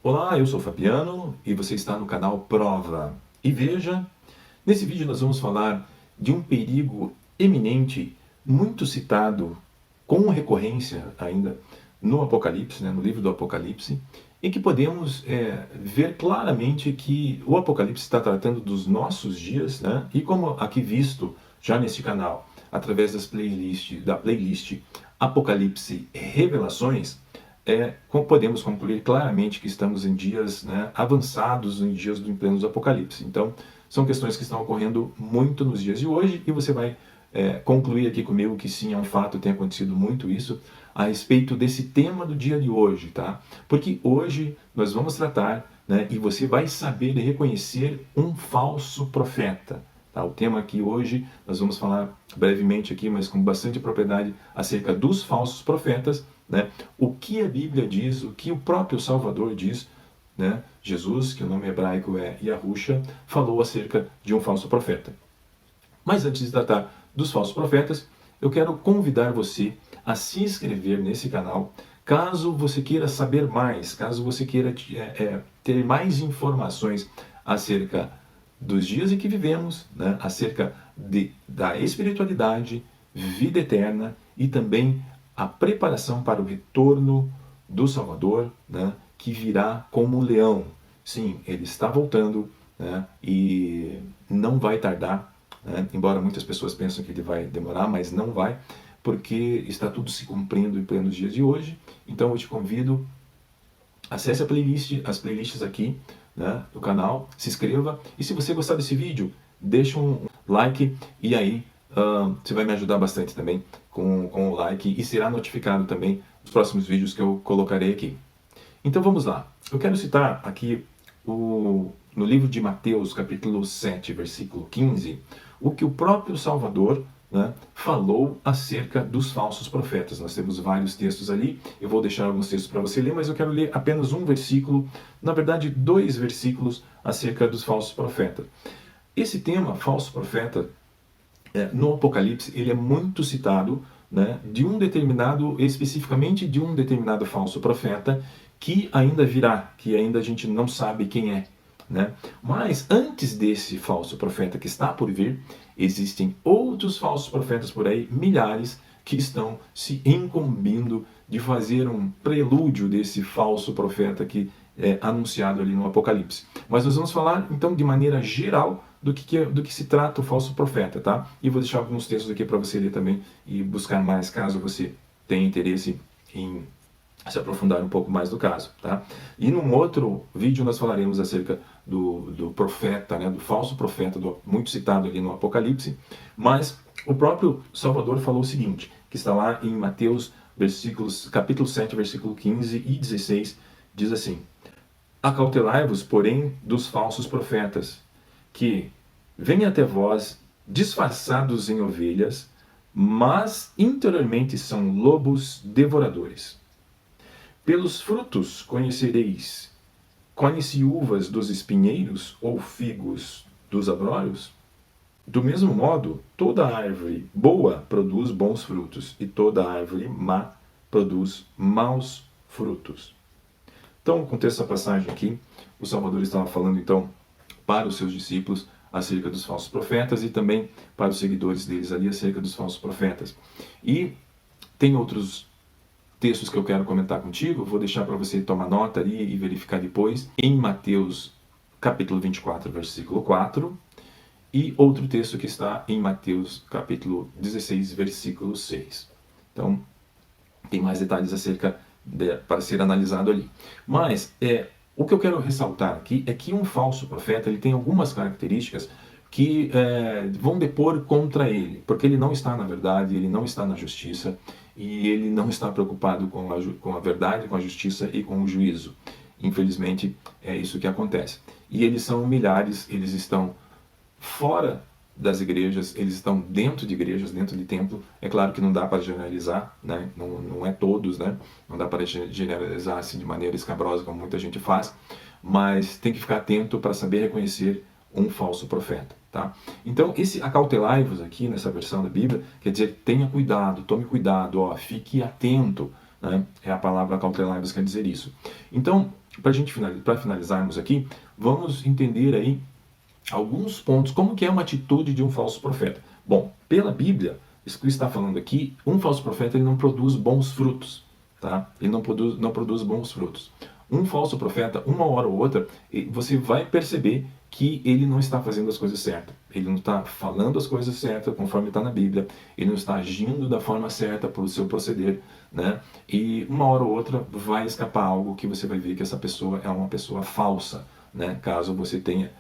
Olá, eu sou o Fabiano e você está no canal Prova. E veja, nesse vídeo nós vamos falar de um perigo eminente, muito citado, com recorrência ainda, no Apocalipse, no livro do Apocalipse, em que podemos ver claramente que o Apocalipse está tratando dos nossos dias, e como aqui visto já neste canal, através da playlist Apocalipse Revelações, podemos concluir claramente que estamos em dias avançados, em dias do pleno do Apocalipse. Então, são questões que estão ocorrendo muito nos dias de hoje e você vai concluir aqui comigo que sim, é um fato, tem acontecido muito isso a respeito desse tema do dia de hoje, tá? Porque hoje nós vamos tratar, e você vai saber reconhecer um falso profeta. Tá? O tema aqui hoje, nós vamos falar brevemente aqui, mas com bastante propriedade, acerca dos falsos profetas, o que a Bíblia diz, o que o próprio Salvador diz, Jesus, que o nome hebraico é Yahusha, falou acerca de um falso profeta. Mas antes de tratar dos falsos profetas, eu quero convidar você a se inscrever nesse canal, caso você queira saber mais, caso você queira ter mais informações acerca dos dias em que vivemos, acerca da espiritualidade, vida eterna e também a preparação para o retorno do Salvador, que virá como um leão. Sim, ele está voltando, e não vai tardar, embora muitas pessoas pensem que ele vai demorar, mas não vai, porque está tudo se cumprindo em plenos dias de hoje. Então eu te convido, acesse as playlists aqui do canal, se inscreva, e se você gostar desse vídeo, deixa um like, e aí você vai me ajudar bastante também com o like, e será notificado também dos próximos vídeos que eu colocarei aqui. Então vamos lá. Eu quero citar aqui no livro de Mateus, capítulo 7, versículo 15, o que o próprio Salvador falou acerca dos falsos profetas. Nós temos vários textos ali, eu vou deixar alguns textos para você ler, mas eu quero ler apenas um versículo, na verdade 2 versículos acerca dos falsos profetas. Esse tema, falso profeta, no Apocalipse, ele é muito citado, especificamente de um determinado falso profeta, que ainda virá, que ainda a gente não sabe quem é. Mas antes desse falso profeta que está por vir, existem outros falsos profetas por aí, milhares, que estão se incumbindo de fazer um prelúdio desse falso profeta que é anunciado ali no Apocalipse. Mas nós vamos falar então de maneira geral do que se trata o falso profeta, tá? E vou deixar alguns textos aqui para você ler também e buscar mais, caso você tenha interesse em se aprofundar um pouco mais do caso, tá? E num outro vídeo nós falaremos acerca do profeta, do falso profeta, muito citado ali no Apocalipse, mas o próprio Salvador falou o seguinte, que está lá em Mateus, capítulo 7, versículo 15 e 16, diz assim: Acautelai-vos, porém, dos falsos profetas, que vêm até vós disfarçados em ovelhas, mas interiormente são lobos devoradores. Pelos frutos conhecereis. Conhece uvas dos espinheiros ou figos dos abrolhos? Do mesmo modo, toda árvore boa produz bons frutos, e toda árvore má produz maus frutos. Então, no contexto dessa passagem aqui, o Salvador estava falando então para os seus discípulos acerca dos falsos profetas e também para os seguidores deles ali acerca dos falsos profetas. E tem outros textos que eu quero comentar contigo, vou deixar para você tomar nota ali e verificar depois, em Mateus capítulo 24, versículo 4, e outro texto que está em Mateus capítulo 16, versículo 6. Então, tem mais detalhes acerca para ser analisado ali. Mas o que eu quero ressaltar aqui é que um falso profeta ele tem algumas características que vão depor contra ele, porque ele não está na verdade, ele não está na justiça, e ele não está preocupado com a verdade, com a justiça e com o juízo. Infelizmente, é isso que acontece. E eles são milhares, eles estão fora das igrejas, eles estão dentro de igrejas, dentro de templo. É claro que não dá para generalizar, não é todos, não dá para generalizar assim de maneira escabrosa como muita gente faz, mas tem que ficar atento para saber reconhecer um falso profeta. Tá? Então, esse acautelai-vos aqui nessa versão da Bíblia, quer dizer, tenha cuidado, tome cuidado, fique atento, é a palavra acautelai-vos quer dizer isso. Então, para finalizarmos aqui, vamos entender aí alguns pontos, como que é uma atitude de um falso profeta. Bom, pela Bíblia, isso que está falando aqui, um falso profeta ele não produz bons frutos, tá? Ele não produz bons frutos. Um falso profeta, uma hora ou outra, você vai perceber que ele não está fazendo as coisas certas. Ele não está falando as coisas certas conforme está na Bíblia. Ele não está agindo da forma certa para o seu proceder, né? E uma hora ou outra vai escapar algo que você vai ver que essa pessoa é uma pessoa falsa, né? Caso você tenha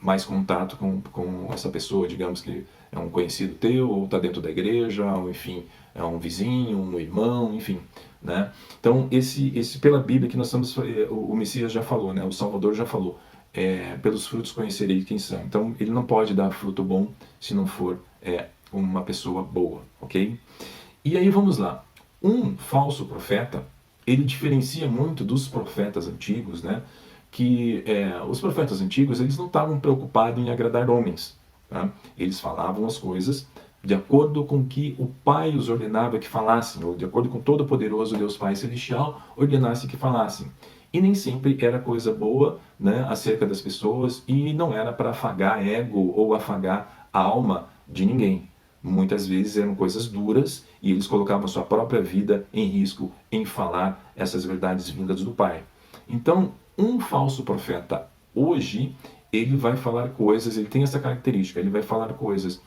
mais contato com essa pessoa, digamos que é um conhecido teu, ou está dentro da igreja, ou enfim, é um vizinho, um irmão, enfim, né? Então, esse pela Bíblia que nós estamos, o Messias já falou, né? O Salvador já falou, pelos frutos conhecereis quem são. Então, ele não pode dar fruto bom se não for uma pessoa boa, ok? E aí vamos lá. Um falso profeta, ele diferencia muito dos profetas antigos, né? Que os profetas antigos eles não estavam preocupados em agradar homens. Tá? Eles falavam as coisas de acordo com que o Pai os ordenava que falassem, ou de acordo com o Todo-Poderoso Deus Pai Celestial ordenasse que falassem. E nem sempre era coisa boa, né, acerca das pessoas, e não era para afagar ego ou afagar a alma de ninguém. Muitas vezes eram coisas duras e eles colocavam sua própria vida em risco em falar essas verdades vindas do Pai. Então, um falso profeta hoje, ele vai falar coisas, ele tem essa característica, ele vai falar coisas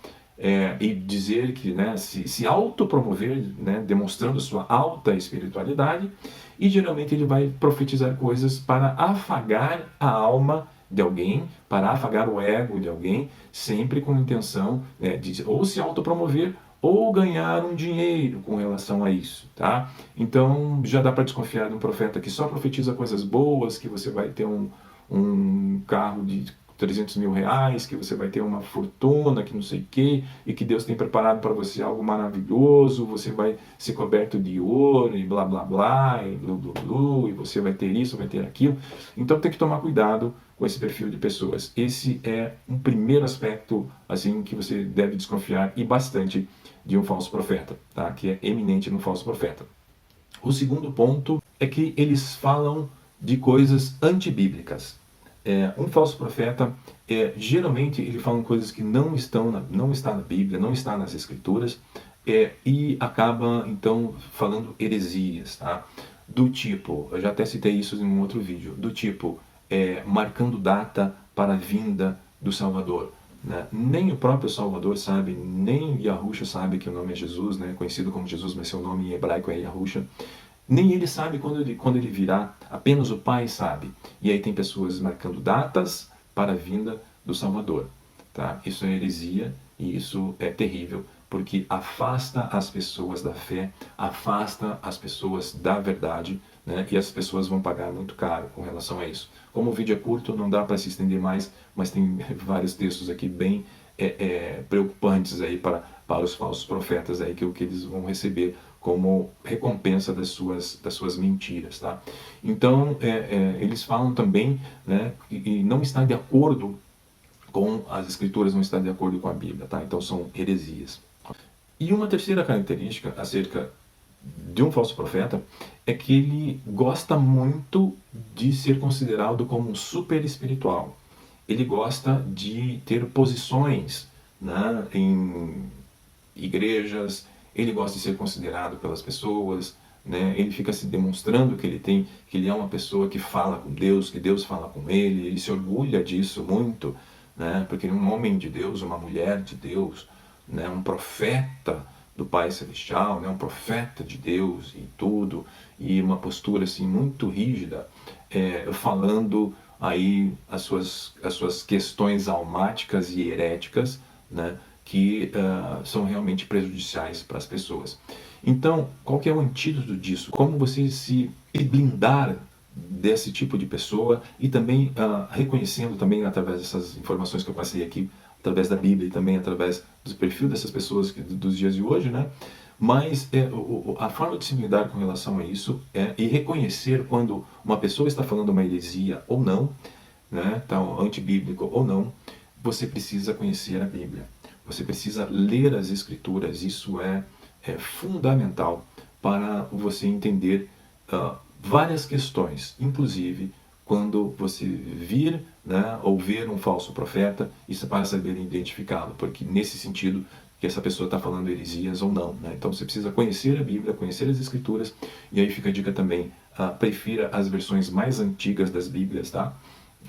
e dizer que, né, se autopromover, né, demonstrando sua alta espiritualidade, e geralmente ele vai profetizar coisas para afagar a alma de alguém, para afagar o ego de alguém, sempre com a intenção de ou se autopromover ou ganhar um dinheiro com relação a isso, tá? Então já dá para desconfiar de um profeta que só profetiza coisas boas, que você vai ter um carro de 300 mil reais, que você vai ter uma fortuna, que não sei o quê, e que Deus tem preparado para você algo maravilhoso, você vai ser coberto de ouro, e blá blá blá, e blu blu blu, e você vai ter isso, vai ter aquilo. Então tem que tomar cuidado com esse perfil de pessoas. Esse é um primeiro aspecto assim que você deve desconfiar e bastante de um falso profeta, tá? Que é eminente no falso profeta. O segundo ponto é que eles falam de coisas antibíblicas. Um falso profeta, geralmente ele fala coisas que não está na Bíblia, não está nas Escrituras, e acaba então falando heresias, tá? Do tipo, eu já até citei isso em um outro vídeo, do tipo, marcando data para a vinda do Salvador. Né? Nem o próprio Salvador sabe, nem Yahusha sabe que o nome é Jesus, né? Conhecido como Jesus, mas seu nome em hebraico é Yahusha. Nem ele sabe quando ele virá, apenas o Pai sabe. E aí tem pessoas marcando datas para a vinda do Salvador. Tá? Isso é heresia e isso é terrível, porque afasta as pessoas da fé, afasta as pessoas da verdade, né? E as pessoas vão pagar muito caro com relação a isso. Como o vídeo é curto, não dá para se estender mais, mas tem vários textos aqui bem preocupantes aí para os falsos profetas aí, que eles vão receber como recompensa das suas mentiras, tá? Então, eles falam também, né, e não está de acordo com as Escrituras, não está de acordo com a Bíblia, tá? Então são heresias. E uma terceira característica acerca de um falso profeta é que ele gosta muito de ser considerado como um super espiritual. Ele gosta de ter posições, né, em igrejas, ele gosta de ser considerado pelas pessoas, né? Ele fica se demonstrando que ele é uma pessoa que fala com Deus, que Deus fala com ele se orgulha disso muito, né? Porque ele é um homem de Deus, uma mulher de Deus, né? Um profeta do Pai Celestial, né? Um profeta de Deus e tudo, e uma postura assim muito rígida, falando aí as suas questões almáticas e heréticas, né? Que são realmente prejudiciais para as pessoas. Então, qual que é o antídoto disso? Como você se blindar desse tipo de pessoa e também reconhecendo também através dessas informações que eu passei aqui, através da Bíblia e também através do perfil dessas pessoas dos dias de hoje, né? Mas a forma de se lidar com relação a isso e reconhecer quando uma pessoa está falando uma heresia ou não, né? Então, antibíblico ou não, você precisa conhecer a Bíblia. Você precisa ler as Escrituras, isso é fundamental para você entender várias questões, inclusive quando você vir, né, ou ver um falso profeta, isso é para saber identificá-lo, porque nesse sentido que essa pessoa está falando heresias ou não. Né? Então você precisa conhecer a Bíblia, conhecer as Escrituras, e aí fica a dica também, prefira as versões mais antigas das Bíblias, tá?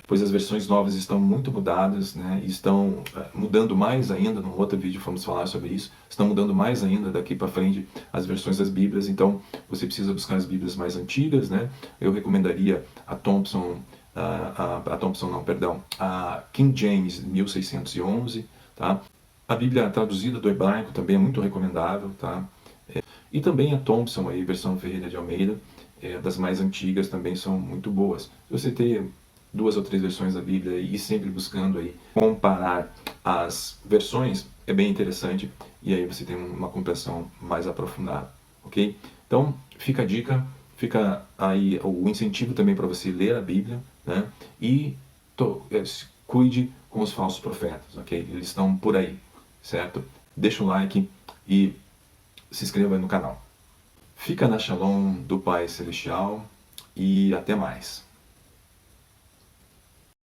Pois as versões novas estão muito mudadas, né? E estão mudando mais ainda. Num outro vídeo vamos falar sobre isso. Estão mudando mais ainda daqui para frente as versões das Bíblias. Então você precisa buscar as Bíblias mais antigas, né? Eu recomendaria a Thompson, a King James 1611, tá? A Bíblia traduzida do hebraico também é muito recomendável, tá? E também a Thompson, aí, versão Ferreira de Almeida, das mais antigas, também são muito boas. Se você ter 2 ou 3 versões da Bíblia e sempre buscando aí comparar as versões, é bem interessante, e aí você tem uma compreensão mais aprofundada, ok? Então, fica a dica, fica aí o incentivo também para você ler a Bíblia, né? E cuide com os falsos profetas, ok? Eles estão por aí, certo? Deixa um like e se inscreva aí no canal. Fica na Shalom do Pai Celestial e até mais.